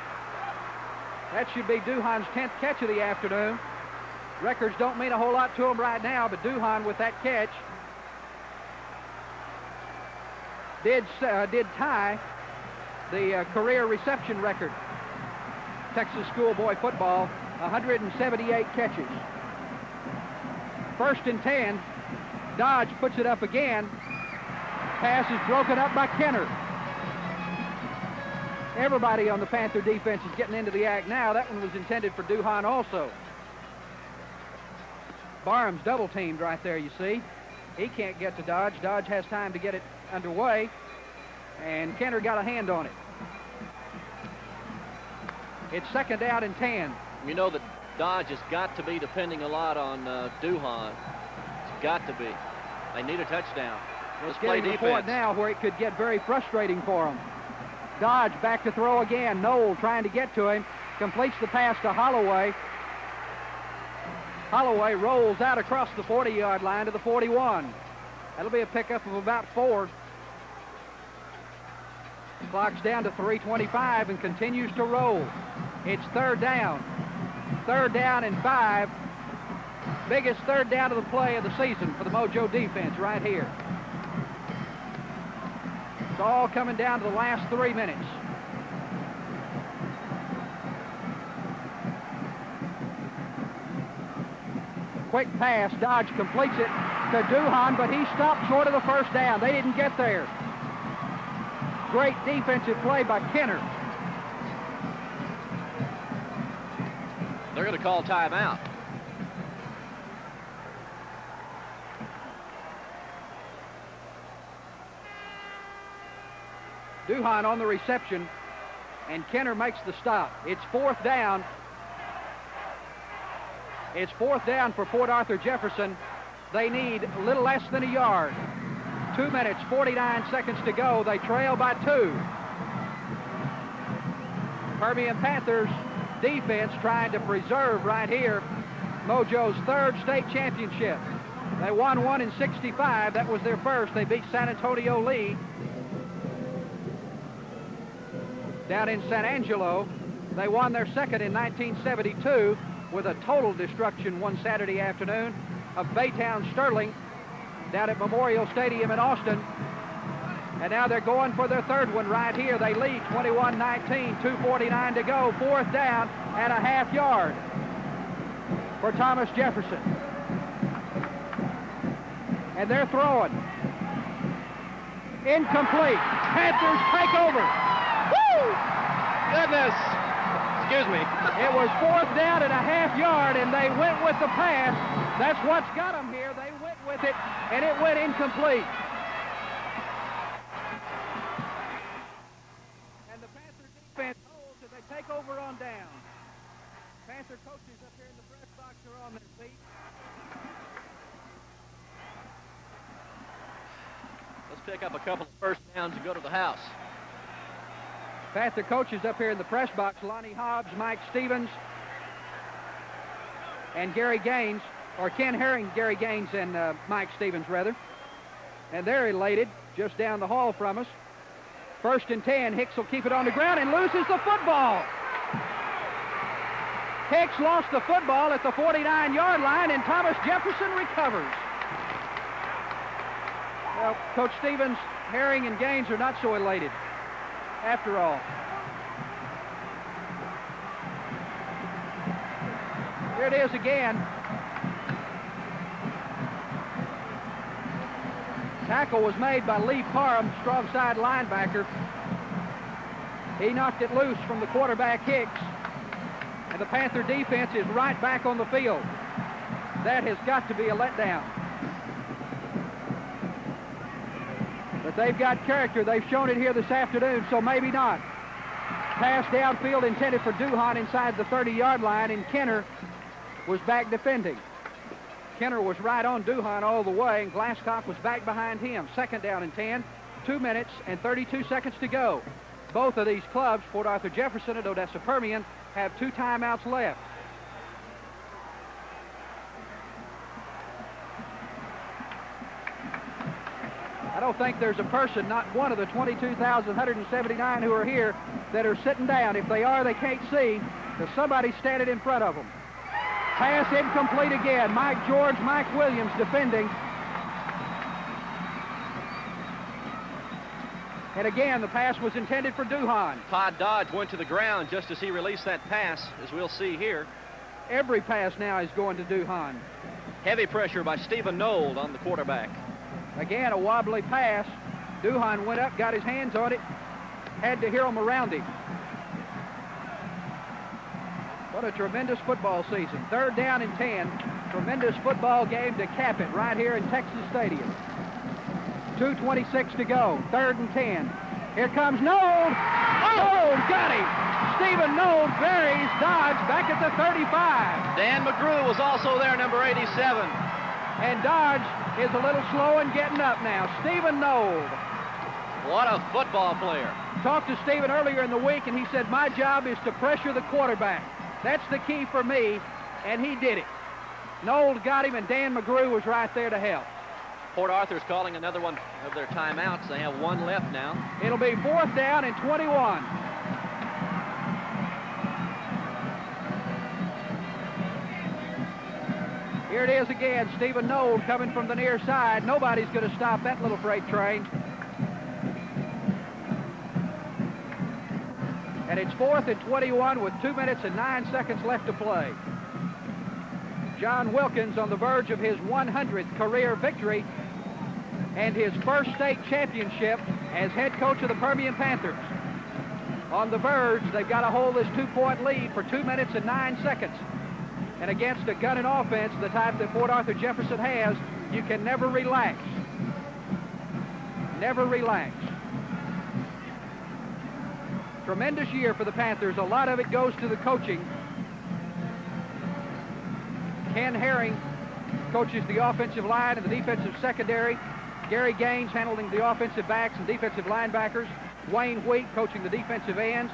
That should be Duhan's 10th catch of the afternoon. Records don't mean a whole lot to them right now, but Duhan with that catch did tie the career reception record. Texas schoolboy football, 178 catches. 1st and 10. Dodge puts it up again. Pass is broken up by Kenner. Everybody on the Panther defense is getting into the act now. That one was intended for Duhan also. Barham's double teamed right there, you see. He can't get to Dodge. Dodge has time to get it underway, and Kenner got a hand on it. It's 2nd down and 10. You know that Dodge has got to be depending a lot on Duhan. It's got to be. They need a touchdown. Let's play defense. To the point now where it could get very frustrating for them. Dodge back to throw again. Knoll trying to get to him. Completes the pass to Holloway. Holloway rolls out across the 40-yard line to the 41. That'll be a pickup of about 4. Clock's down to 3:25 and continues to roll. It's 3rd down. 3rd down and 5. Biggest 3rd down of the play of the season for the Mojo defense right here. It's all coming down to the last 3 minutes. Quick pass. Dodge completes it to Duhan, but he stopped short of the 1st down. They didn't get there. Great defensive play by Kenner. They're going to call timeout. Duhan on the reception, and Kenner makes the stop. It's 4th down. It's 4th down for Port Arthur Jefferson. They need a little less than a yard. 2 minutes, 49 seconds to go. They trail by 2. Permian Panthers defense trying to preserve right here Mojo's 3rd state championship. They won one in '65. That was their first. They beat San Antonio Lee down in San Angelo. They won their 2nd in 1972 with a total destruction one Saturday afternoon of Baytown Sterling down at Memorial Stadium in Austin. And now they're going for their 3rd one right here. They lead 21-19, 2:49 to go. 4th down and a half yard for Thomas Jefferson. And they're throwing. Incomplete. Panthers take over. Woo! Goodness. Excuse me. It was 4th down and a half yard, and they went with the pass. That's what's got them here. They went with it, and it went incomplete. And the Panther defense holds as they take over on down. Panther coaches up here in the press box are on their feet. Let's pick up a couple of 1st downs and go to the house. Panther coaches up here in the press box, Lonnie Hobbs, Mike Stevens, and Gary Gaines, or Ken Herring, Gary Gaines, and Mike Stevens, rather. And they're elated just down the hall from us. 1st and 10, Hicks will keep it on the ground and loses the football. Hicks lost the football at the 49-yard line, and Thomas Jefferson recovers. Well, Coach Stevens, Herring, and Gaines are not so elated after all. Here it is again. Tackle was made by Lee Parham, strong side linebacker. He knocked it loose from the quarterback Hicks, and the Panther defense is right back on the field. That has got to be a letdown. But they've got character. They've shown it here this afternoon, so maybe not. Pass downfield intended for Duhan inside the 30-yard line, and Kenner was back defending. Kenner was right on Duhan all the way, and Glasscock was back behind him. 2nd down and 10, 2 minutes and 32 seconds to go. Both of these clubs, Port Arthur Jefferson and Odessa Permian, have 2 timeouts left. I don't think there's a person, not one of the 22,179 who are here, that are sitting down. If they are, they can't see. There's somebody standing in front of them. Pass incomplete again. Mike George, Mike Williams defending. And again, the pass was intended for Duhan. Todd Dodge went to the ground just as he released that pass, as we'll see here. Every pass now is going to Duhan. Heavy pressure by Stephen Nold on the quarterback. Again, a wobbly pass. Duhan went up, got his hands on it, had to hear him around him. What a tremendous football season. 3rd down and 10. Tremendous football game to cap it right here in Texas Stadium. 2:26 to go. 3rd and 10. Here comes Nold. Oh, got him. Stephen Nold buries Dodge back at the 35. Dan McGrew was also there, number 87. And Dodge is a little slow in getting up now. Stephen Nold. What a football player. Talked to Stephen earlier in the week, and he said, my job is to pressure the quarterback. That's the key for me, and he did it. Nold got him, and Dan McGrew was right there to help. Port Arthur's calling another one of their timeouts. They have one left now. It'll be 4th down and 21. Here it is again. Stephen Nold coming from the near side. Nobody's going to stop that little freight train. And it's 4th and 21 with 2 minutes and 9 seconds left to play. John Wilkins on the verge of his 100th career victory and his first state championship as head coach of the Permian Panthers. On the verge, they've got to hold this 2-point lead for 2 minutes and 9 seconds. And against a gunning offense, the type that Port Arthur Jefferson has, you can never relax. Never relax. Tremendous year for the Panthers. A lot of it goes to the coaching. Ken Herring coaches the offensive line and the defensive secondary. Gary Gaines handling the offensive backs and defensive linebackers. Wayne Wheat coaching the defensive ends.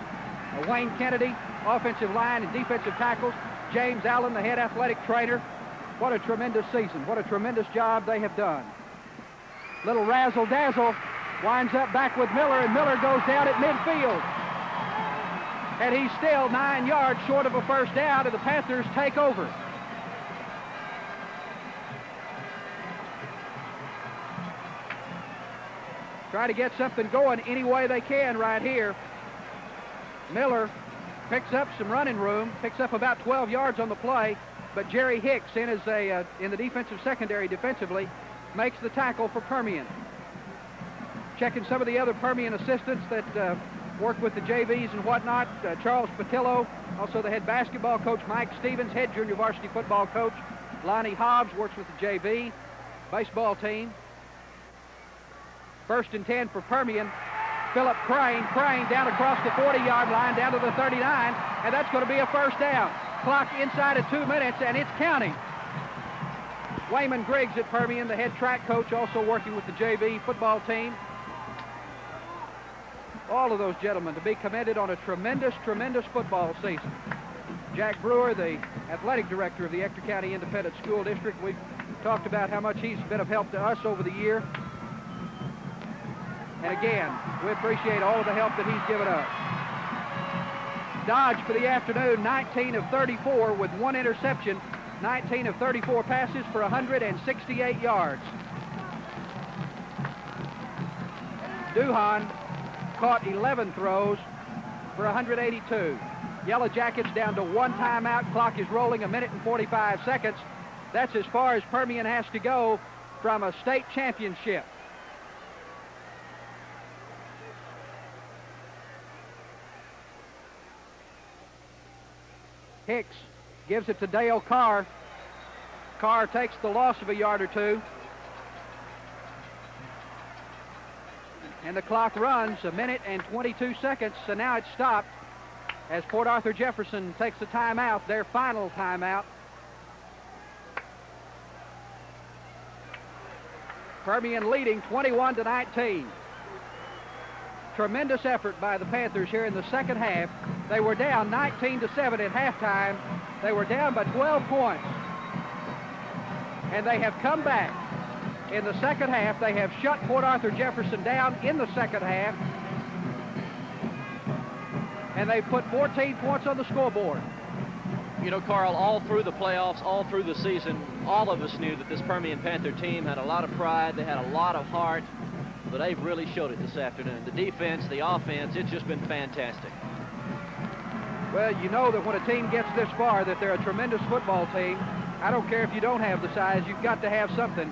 Wayne Kennedy, offensive line and defensive tackles. James Allen, the head athletic trainer. What a tremendous season. What a tremendous job they have done. Little razzle-dazzle, winds up back with Miller, and Miller goes down at midfield. And he's still 9 yards short of a first down, and the Panthers take over. Try to get something going any way they can right here. Miller picks up some running room, picks up about 12 yards on the play, but Jerry Hicks in the defensive secondary defensively makes the tackle for Permian. Checking some of the other Permian assistants that work with the JVs and whatnot. Charles Patillo, also the head basketball coach. Mike Stevens, head junior varsity football coach. Lonnie Hobbs works with the JV baseball team. 1st and 10 for Permian. Philip Crane down across the 40-yard line, down to the 39, and that's going to be a first down. Clock inside of 2 minutes, and it's counting. Wayman Griggs at Permian, the head track coach, also working with the JV football team. All of those gentlemen to be commended on a tremendous, tremendous football season. Jack Brewer, the athletic director of the Ector County Independent School District. We've talked about how much he's been of help to us over the year. And again, we appreciate all of the help that he's given us. Dodge for the afternoon, 19 of 34 with 1 interception, 19 of 34 passes for 168 yards. Duhan caught 11 throws for 182. Yellow Jackets down to 1 timeout. Clock is rolling, 1 minute and 45 seconds. That's as far as Permian has to go from a state championship. Hicks gives it to Dale Carr. Carr takes the loss of a yard or two. And the clock runs 1 minute and 22 seconds, so now it's stopped as Port Arthur Jefferson takes a timeout, their final timeout. Permian leading 21-19. Tremendous effort by the Panthers here in the second half. They were down 19-7 at halftime. They were down by 12 points. And they have come back in the second half. They have shut Port Arthur Jefferson down in the second half. And they put 14 points on the scoreboard. You know, Carl, all through the playoffs, all through the season, all of us knew that this Permian Panther team had a lot of pride. They had a lot of heart, but they've really showed it this afternoon. The defense, the offense, it's just been fantastic. Well, you know that when a team gets this far, that they're a tremendous football team. I don't care if you don't have the size, you've got to have something.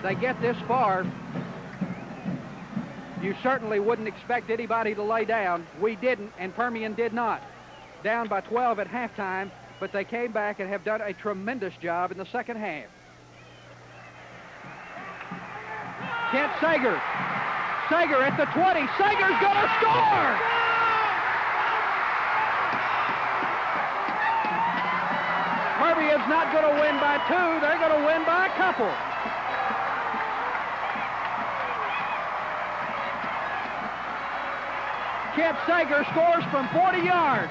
They get this far, you certainly wouldn't expect anybody to lay down. We didn't, and Permian did not. Down by 12 at halftime, but they came back and have done a tremendous job in the second half. Kent Sager. Sager at the 20. Sager's going to score! Permian's not going to win by 2. They're going to win by a couple. Kent Sager scores from 40 yards.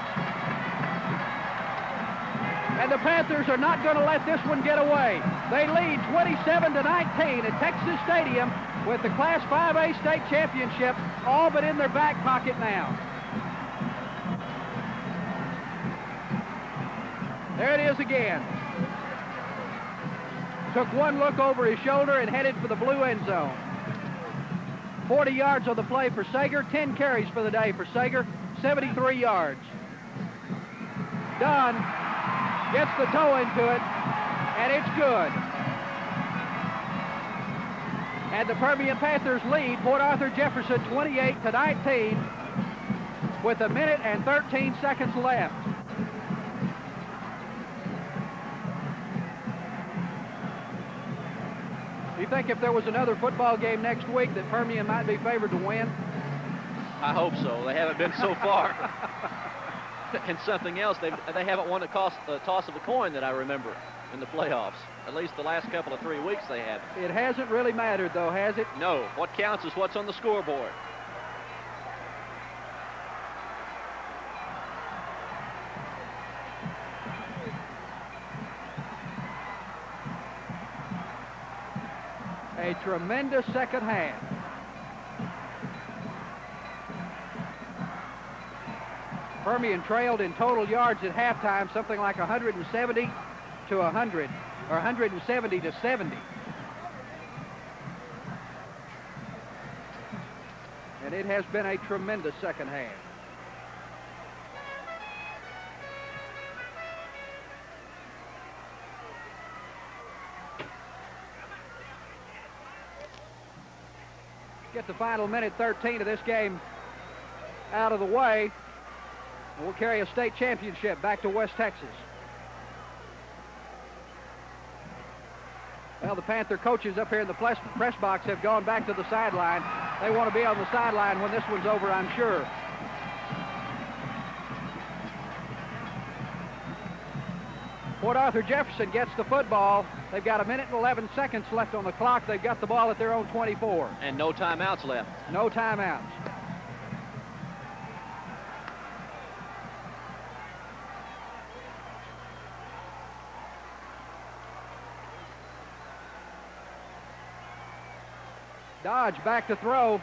And the Panthers are not going to let this one get away. They lead 27-19 at Texas Stadium with the Class 5A state championship all but in their back pocket now. There it is again. Took one look over his shoulder and headed for the blue end zone. 40 yards on the play for Sager, 10 carries for the day for Sager, 73 yards. Dunn gets the toe into it, and it's good. And the Permian Panthers lead Port Arthur Jefferson 28-19 with 1 minute and 13 seconds left. Do you think if there was another football game next week that Permian might be favored to win? I hope so. They haven't been so far. And something else, they haven't won a toss of a coin that I remember in the playoffs. At least the last couple of 3 weeks they have. It hasn't really mattered, though, has it? No. What counts is what's on the scoreboard. A tremendous second half. Permian trailed in total yards at halftime, something like 170 to 100, or 170 to 70. And it has been a tremendous second half. Get the final minute 13 of this game out of the way. We'll carry a state championship back to West Texas. Well, the Panther coaches up here in the press box have gone back to the sideline. They want to be on the sideline when this one's over, I'm sure. Port Arthur Jefferson gets the football. They've got 1 minute and 11 seconds left on the clock. They've got the ball at their own 24. And no timeouts left. No timeouts. Dodge back to throw.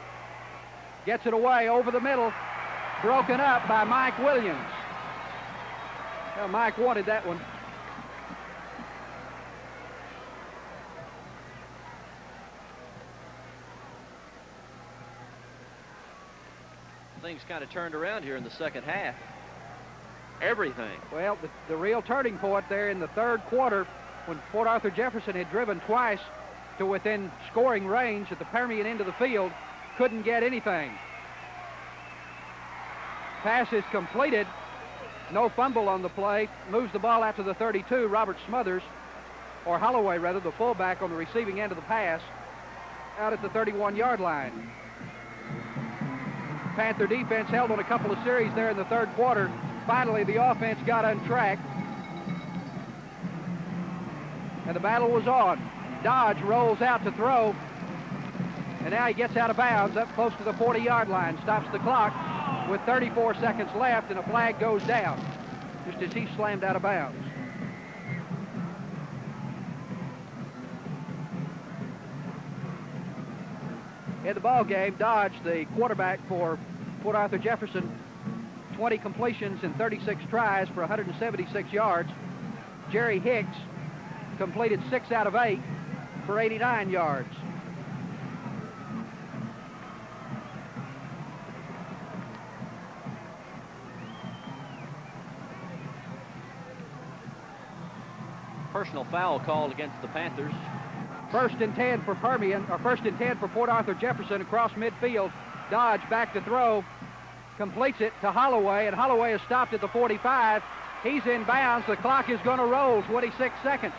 Gets it away over the middle. Broken up by Mike Williams. Well, Mike wanted that one. Things kind of turned around here in the second half. Everything. Well, the real turning point there in the third quarter when Port Arthur Jefferson had driven twice to within scoring range at the Permian end of the field, couldn't get anything. Pass is completed. No fumble on the play. Moves the ball out to the 32. Robert Smothers, or Holloway rather, the fullback on the receiving end of the pass, out at the 31-yard line. Panther defense held on a couple of series there in the third quarter. Finally, the offense got untracked. And the battle was on. Dodge rolls out to throw. And now he gets out of bounds up close to the 40-yard line. Stops the clock with 34 seconds left, and a flag goes down just as he slammed out of bounds. In the ball game, Dodge, the quarterback for Port Arthur Jefferson, 20 completions and 36 tries for 176 yards. Jerry Hicks completed 6 out of 8 for 89 yards. Personal foul called against the Panthers. First and 10 for Permian, or first and 10 for Port Arthur Jefferson across midfield. Dodge back to throw, completes it to Holloway, and Holloway is stopped at the 45. He's in bounds. The clock is going to roll, 26 seconds.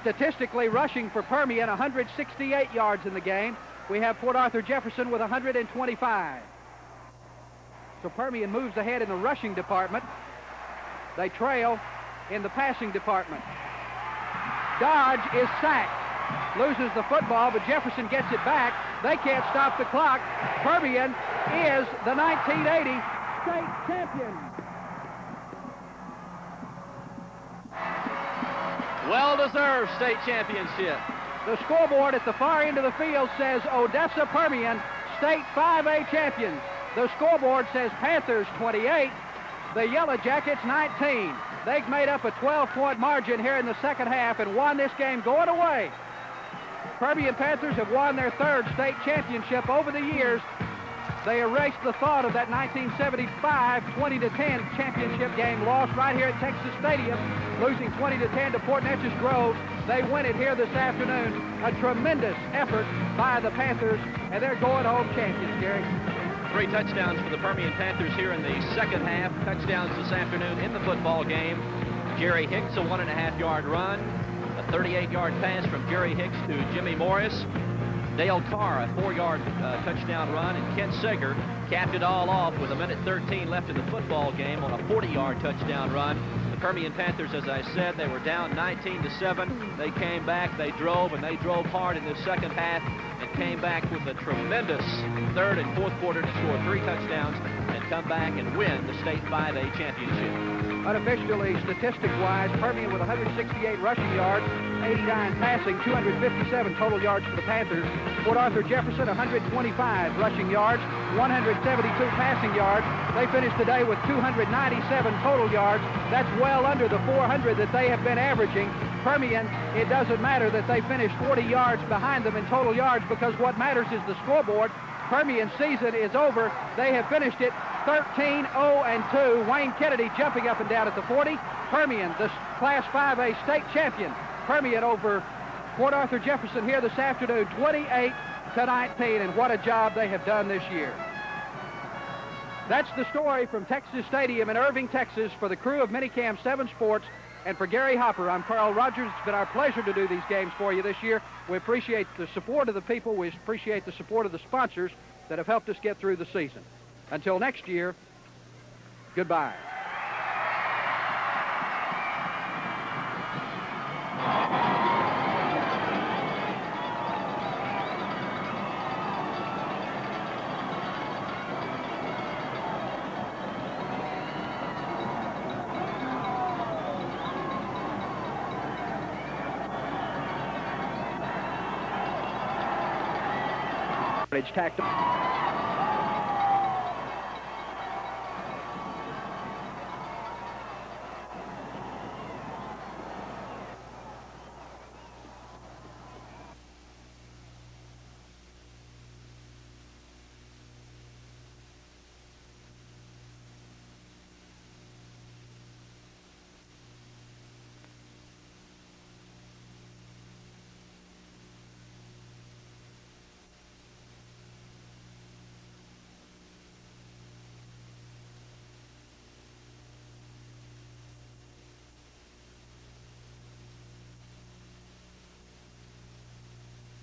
Statistically, rushing for Permian, 168 yards in the game. We have Port Arthur Jefferson with 125. So Permian moves ahead in the rushing department. They trail in the passing department. Dodge is sacked, loses the football, but Jefferson gets it back. They can't stop the clock. Permian is the 1980 state champion. Well-deserved state championship. The scoreboard at the far end of the field says Odessa Permian, state 5A champions. The scoreboard says Panthers 28, the Yellow Jackets 19. They've made up a 12-point margin here in the second half and won this game going away. Permian Panthers have won their 3rd state championship over the years. They erased the thought of that 1975 20-10 championship game lost right here at Texas Stadium, losing 20-10 to Port Neches Grove. They win it here this afternoon. A tremendous effort by the Panthers, and they're going home champions, Gary. 3 touchdowns for the Permian Panthers here in the second half. Touchdowns this afternoon in the football game. Jerry Hicks, a 1.5-yard run. A 38-yard pass from Jerry Hicks to Jimmy Morris. Dale Carr, a 4-yard touchdown run, and Kent Sager capped it all off with 1:13 left in the football game on a 40-yard touchdown run. The Permian Panthers, as I said, they were down 19-7. They came back, they drove, and they drove hard in the second half and came back with a tremendous third and fourth quarter to score 3 touchdowns and come back and win the state 5A championship. Unofficially, statistic-wise, Permian with 168 rushing yards, 89 passing, 257 total yards for the Panthers. Port Arthur Jefferson, 125 rushing yards, 172 passing yards. They finished the day with 297 total yards. That's well under the 400 that they have been averaging. Permian, it doesn't matter that they finished 40 yards behind them in total yards, because what matters is the scoreboard. Permian season is over. They have finished it 13-0-2. Wayne Kennedy jumping up and down at the 40. Permian, the Class 5A state champion. Permian over Port Arthur Jefferson here this afternoon, 28-19, and what a job they have done this year. That's the story from Texas Stadium in Irving, Texas, for the crew of Minicam 7 Sports. And for Gary Hopper, I'm Carl Rogers. It's been our pleasure to do these games for you this year. We appreciate the support of the people. We appreciate the support of the sponsors that have helped us get through the season. Until next year, goodbye. Tacked